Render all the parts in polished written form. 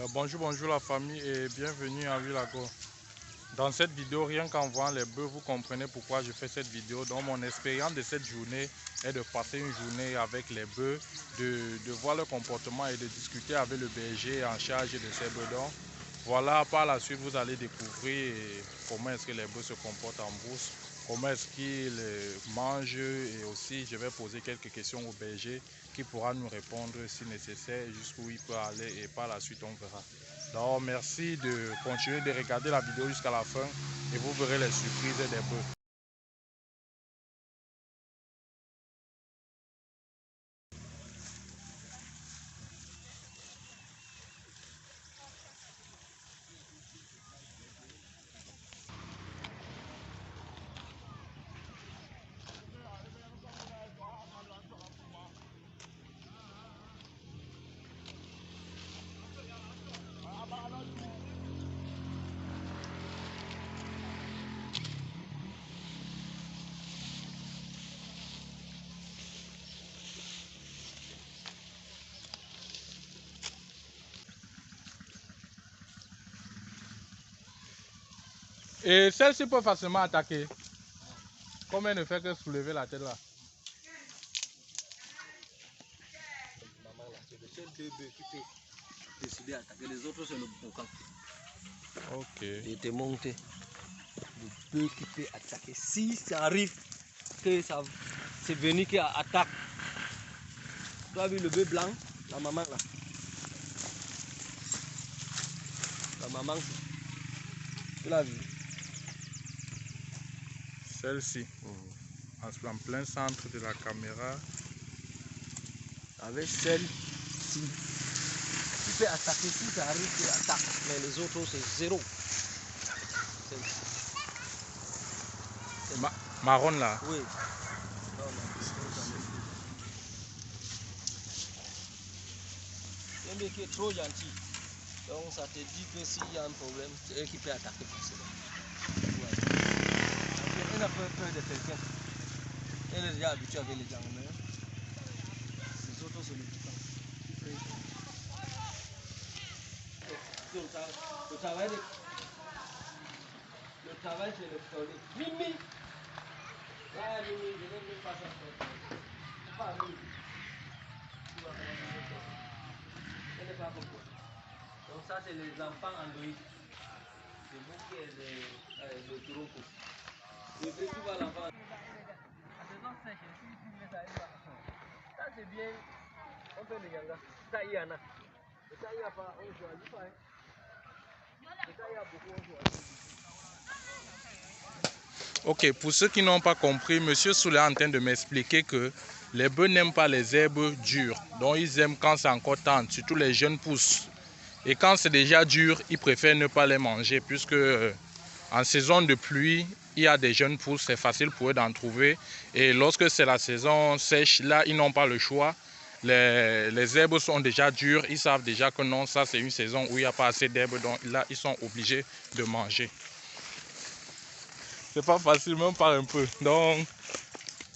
Bonjour la famille et bienvenue à Villago. Dans cette vidéo, rien qu'en voyant les bœufs, vous comprenez pourquoi je fais cette vidéo. Donc mon expérience de cette journée est de passer une journée avec les bœufs, de voir leur comportement et de discuter avec le berger en charge de ces bœufs. Donc voilà, par la suite vous allez découvrir comment est-ce que les bœufs se comportent en brousse, comment est-ce qu'ils mangent, et aussi je vais poser quelques questions au berger qui pourra nous répondre si nécessaire jusqu'où il peut aller, et par la suite on verra. Donc merci de continuer de regarder la vidéo jusqu'à la fin et vous verrez les surprises des bœufs. Et celle-ci peut facilement attaquer. Comme elle ne fait que soulever la tête là. C'est le seul bébé qui peut décider d'attaquer. Les autres, c'est le bocal. Ok. Il était monté. Le bébé qui peut attaquer. Si ça arrive que ça c'est venu qui attaque. Tu as vu le bébé blanc, la maman là. La maman, tu l'as vu. Celle-ci, en plein centre de la caméra. Avec celle-ci, tu peux attaquer si ça arrive qu'il attaque. Mais les autres, c'est zéro. Marron là. Oui. C'est un bébé qui est trop gentil. Donc ça te dit que s'il y a un problème, c'est elle qui peut attaquer facilement. Ouais. Elle n'a pas peur de quelqu'un. Elle est déjà habituée avec les gens. Mais les autres, c'est le boucan. Le travail, c'est électronique. Mimi! Là, Mimi, je n'aime même pas ça. Pas Mimi. Elle n'est pas compris. Donc ça, c'est les enfants Android. C'est vous qui êtes le tronco. Le petit va l'enfant. Ça, c'est bien. On peut le ganga. Ça, il y en a. Mais ça, il n'y a pas. On ne choisit pas. Mais ça, il y a beaucoup. On choisit. Ok, pour ceux qui n'ont pas compris, Monsieur Soule est en train de m'expliquer que les bœufs n'aiment pas les herbes dures. Donc ils aiment quand c'est encore tendre, surtout les jeunes pousses. Et quand c'est déjà dur, ils préfèrent ne pas les manger puisque en saison de pluie, il y a des jeunes pousses, c'est facile pour eux d'en trouver. Et lorsque c'est la saison sèche, là, ils n'ont pas le choix. Les herbes sont déjà dures, ils savent déjà que non, ça c'est une saison où il n'y a pas assez d'herbes, donc là, ils sont obligés de manger. C'est pas facile, même pas un peu. Donc,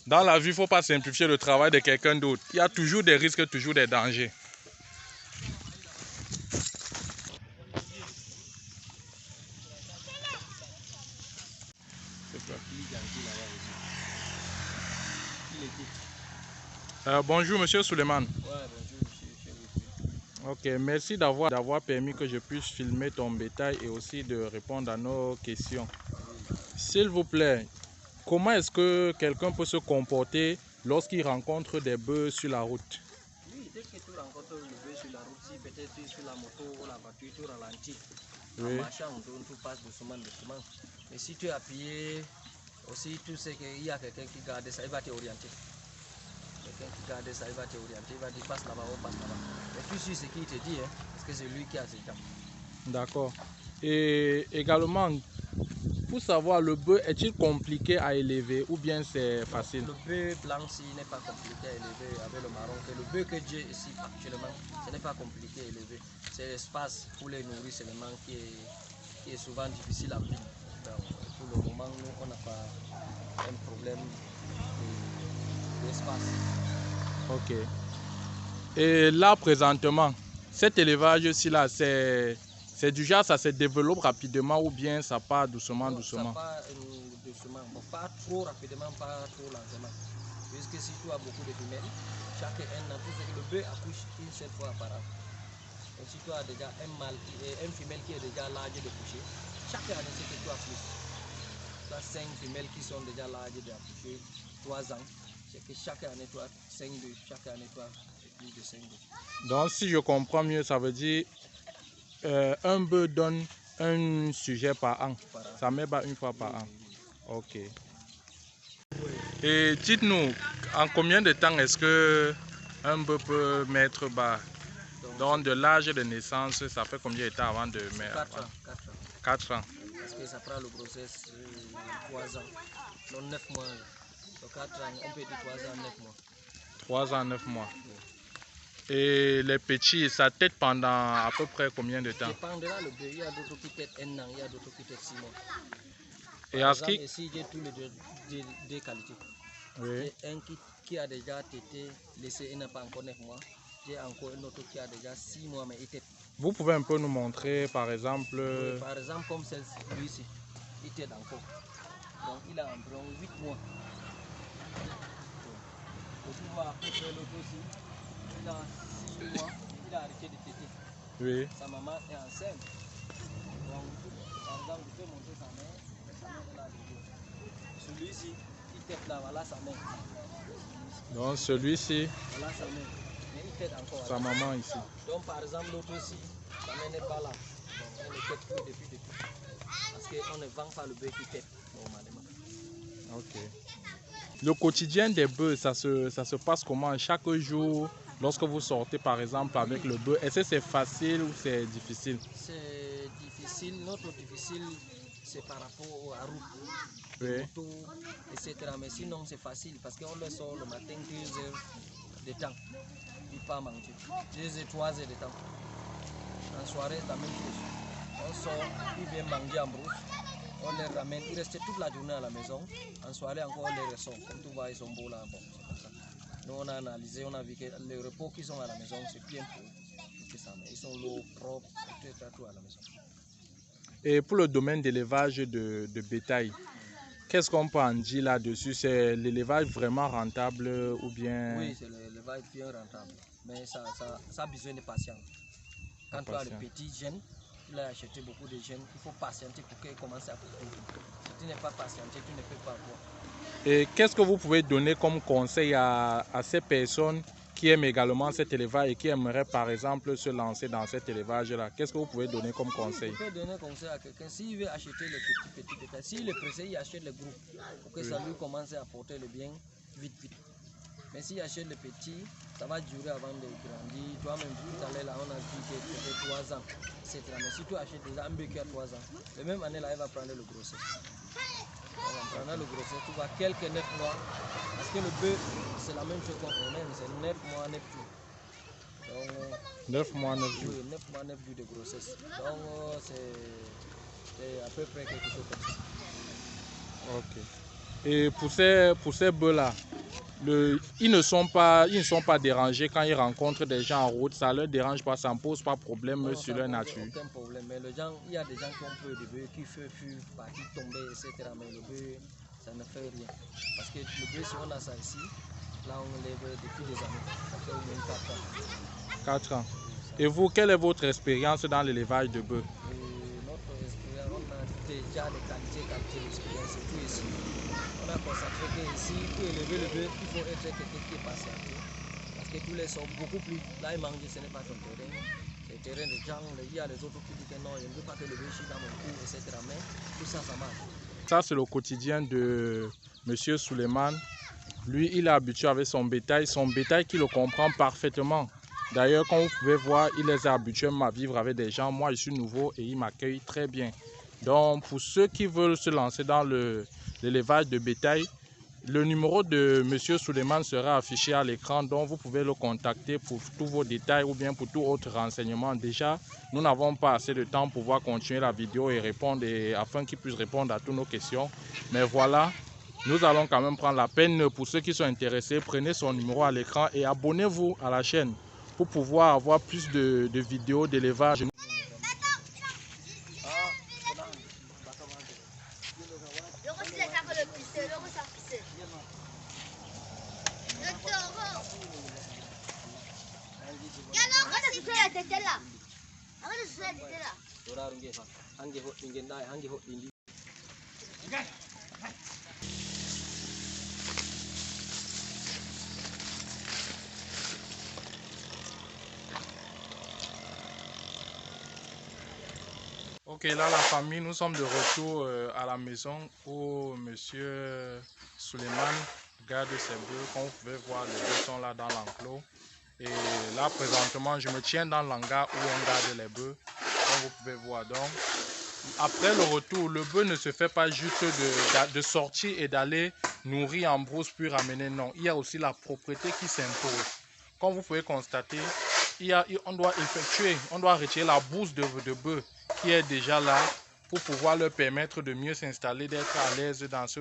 dans la vie, il ne faut pas simplifier le travail de quelqu'un d'autre. Il y a toujours des risques, toujours des dangers. Bonjour, Monsieur Suleiman. Ouais, bonjour, Ok, merci d'avoir permis que je puisse filmer ton bétail et aussi de répondre à nos questions. S'il vous plaît, comment est-ce que quelqu'un peut se comporter lorsqu'il rencontre des bœufs sur la route? oui, dès que tu rencontres le bœuf sur la route, si peut-être tu es sur la moto ou la voiture, tu ralentis. Oui. En marchant, tu passes doucement, doucement. Mais si tu es appuyé, aussi tu sais qu'il y a quelqu'un qui garde ça, il va t'orienter. Quelqu'un qui garde ça, il va t'orienter, il va dire passe là-bas, on passe là-bas. Mais tu sais ce qu'il te dit, hein, parce que c'est lui qui a ses temps. D'accord. Et également, pour savoir, le bœuf est-il compliqué à élever ou bien c'est facile? Le bœuf blanc, s'il n'est pas compliqué à élever avec le marron, que le bœuf que j'ai ici actuellement, ce n'est pas compliqué à élever. C'est l'espace pour les nourrir seulement qui est souvent difficile à vivre. Donc, pour le moment, nous, on n'a pas un problème d'espace. Ok. Et là, présentement, cet élevage-ci là, c'est du genre ça se développe rapidement ou bien ça part doucement, doucement? Ça part doucement, bon, pas trop rapidement, pas trop lentement. Puisque si tu as beaucoup de femelles, chaque un an, tout ce que le bœuf accouche une seule fois par an. Et si tu as déjà un femelle qui est déjà l'âge de coucher, chaque année c'est que tu as plus. Tu as 5 femelles qui sont déjà l'âge d'accoucher, 3 ans. C'est que chaque année tu as 5 bœufs, chaque année tu as plus de 5 bœufs. Donc si je comprends mieux, ça veut dire un bœuf donne un sujet par an. Ça met pas une fois par an. Ok. Et dites-nous, en combien de temps est-ce que un bœuf peut mettre bas? Donc de l'âge de naissance, ça fait combien de temps avant de mettre? 4 ans. 4 ans. Parce que ça prend le process 3 ans, non 9 mois. Donc 4 ans, on peut dire 3 ans, 9 mois. 3 ans, 9 mois. Et les petits, ça tête pendant à peu près combien de temps? Dépendra le bœuf, il y a d'autres qui têtent 1 an, il y a d'autres qui têtent 6 mois. Et à ce qui... Ici, j'ai tous les deux qualités. Oui. J'ai un qui a déjà tété, laissé, il n'a pas encore 9 mois. J'ai encore un autre qui a déjà 6 mois, mais il tête. Vous pouvez un peu nous montrer, par exemple... Oui, par exemple, comme celui-ci, il tête encore. Donc, il a environ 8 mois. Et tu vois, après l'autre aussi, il a 6 mois, il a arrêté de téter. Oui. Sa maman est enceinte. Donc, par exemple, je peux montrer sa mère est là. Celui-ci, il tête là, voilà sa mère. Donc celui-ci, voilà sa mère. Mais il tête encore. Sa maman ici. Donc par exemple, l'autre aussi, sa mère n'est pas là. Donc elle ne tête plus depuis. Parce qu'on ne vend pas le bœuf qui tête normalement. Ok. Le quotidien des bœufs, ça se passe comment? Chaque jour, lorsque vous sortez par exemple avec le bœuf, est-ce que c'est facile ou c'est difficile? C'est difficile. Notre difficile, c'est par rapport à route, oui. Moto, etc. Mais sinon, c'est facile parce qu'on le sort le matin 2 heures de temps. Il part manger. 2 heures, 3 heures de temps. En soirée, c'est la même chose. On sort, il vient manger en brousse. On les ramène, ils restent toute la journée à la maison. En soirée encore, on les ressort. Comme tu vois, ils sont beaux là. Bon, c'est comme ça. Nous, on a analysé, on a vu que les repos qui sont à la maison, c'est bien pour ça. Mais ils sont lourds, propres, tout à la maison. Et pour le domaine d'élevage de bétail, qu'est-ce qu'on peut en dire là-dessus? C'est l'élevage vraiment rentable ou bien... Oui, c'est l'élevage bien rentable. Mais ça a besoin de patience. Quand tu as le petit jeune, tu l'as acheté beaucoup de jeunes, il faut patienter pour qu'il commence à couper. Si tu n'es pas patienté, tu ne peux pas voir. Et qu'est-ce que vous pouvez donner comme conseil à ces personnes qui aiment également cet élevage et qui aimeraient par exemple se lancer dans cet élevage-là? Qu'est-ce que vous pouvez donner comme conseil? Je peux donner conseil à quelqu'un, s'il veut acheter les petits bétails, s'il est pressé, il achète le groupe pour que ça lui commence à apporter le bien vite. Mais s'il achète le petit, ça va durer avant de grandir. Toi-même, tout à l'heure, là, on a dit que tu fais 3 ans, etc. Mais si tu achètes déjà un bœuf qui a 3 ans, la même année, là, il va prendre le grossesse. On va prendre le grossesse, tu vois, quelques 9 mois. Parce que le bœuf, c'est la même chose qu'on aime, c'est 9 mois, 9 jours. Donc, 9 mois, 9 jours. Oui, 9 mois, 9 jours de grossesse. Donc, c'est à peu près quelque chose comme ça. Ok. Et pour ces bœufs-là, ils ne sont pas dérangés quand ils rencontrent des gens en route, ça ne leur dérange pas, ça ne pose pas de problème non, sur leur nature. Aucun problème, mais il y a des gens qui ont peur de bœufs, qui furent partis tomber, etc. Mais le bœuf, ça ne fait rien. Parce que le bœuf, si on a ça ici, là on lève depuis des années, ça fait au moins 4 ans. 4 ans. Et vous, quelle est votre expérience dans l'élevage de bœufs? Notre expérience, on a déjà des qualités d'expérience, c'est tout ici. On a constaté qu'ici, pour élever le bœuf, il faut être quelqu'un qui est patienté. Parce que tous les sont beaucoup plus. Là, il mange, ce n'est pas ton terrain. C'est le terrain des gens. Il y a les autres qui disent que non, je ne veux pas que le bœuf chie dans mon cou, etc. Mais tout ça, ça marche. Ça, c'est le quotidien de M. Suleiman. Lui, il est habitué avec son bétail qui le comprend parfaitement. D'ailleurs, comme vous pouvez voir, il les a habitués à vivre avec des gens. Moi, je suis nouveau et il m'accueille très bien. Donc, pour ceux qui veulent se lancer dans l'élevage de bétail, le numéro de M. Suleiman sera affiché à l'écran, donc vous pouvez le contacter pour tous vos détails ou bien pour tout autre renseignement. Déjà, nous n'avons pas assez de temps pour pouvoir continuer la vidéo et répondre, afin qu'il puisse répondre à toutes nos questions. Mais voilà, nous allons quand même prendre la peine pour ceux qui sont intéressés. Prenez son numéro à l'écran et abonnez-vous à la chaîne pour pouvoir avoir plus de vidéos d'élevage. Ok, là la famille, nous sommes de retour à la maison où monsieur Suleiman garde ses bœufs. Comme vous pouvez voir, les bœufs sont là dans l'enclos. Et là présentement, je me tiens dans l'hangar où on garde les bœufs. Comme vous pouvez voir donc. Après le retour, le bœuf ne se fait pas juste de sortir et d'aller nourrir en brousse puis ramener. Non, il y a aussi la propreté qui s'impose. Comme vous pouvez constater, on doit retirer la bouse de bœuf qui est déjà là pour pouvoir leur permettre de mieux s'installer, d'être à l'aise dans ce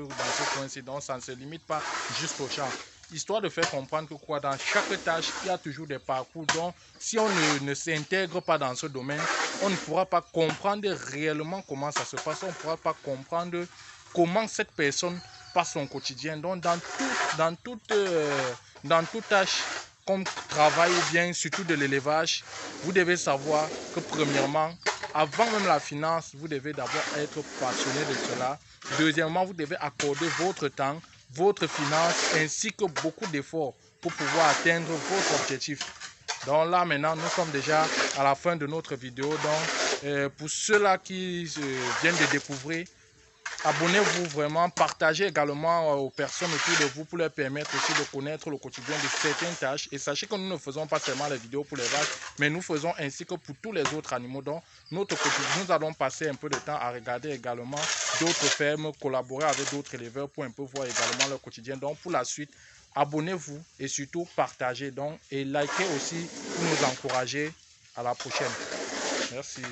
coin-ci. Donc ça ne se limite pas juste au champ. Histoire de faire comprendre que quoi, dans chaque tâche, il y a toujours des parcours. Donc si on ne s'intègre pas dans ce domaine, on ne pourra pas comprendre réellement comment ça se passe. On ne pourra pas comprendre comment cette personne passe son quotidien. Donc dans toute tâche, comme travail ou bien surtout de l'élevage, vous devez savoir que premièrement, avant même la finance, vous devez d'abord être passionné de cela. Deuxièmement, vous devez accorder votre temps, votre finance ainsi que beaucoup d'efforts pour pouvoir atteindre votre objectif. Donc là maintenant, nous sommes déjà à la fin de notre vidéo. Donc pour ceux-là qui viennent de découvrir, abonnez-vous vraiment, partagez également aux personnes autour de vous pour leur permettre aussi de connaître le quotidien de certaines tâches. Et sachez que nous ne faisons pas seulement les vidéos pour les vaches, mais nous faisons ainsi que pour tous les autres animaux. Donc, notre quotidien, nous allons passer un peu de temps à regarder également d'autres fermes, collaborer avec d'autres éleveurs pour un peu voir également leur quotidien. Donc, pour la suite, abonnez-vous et surtout partagez donc et likez aussi pour nous encourager. À la prochaine. Merci.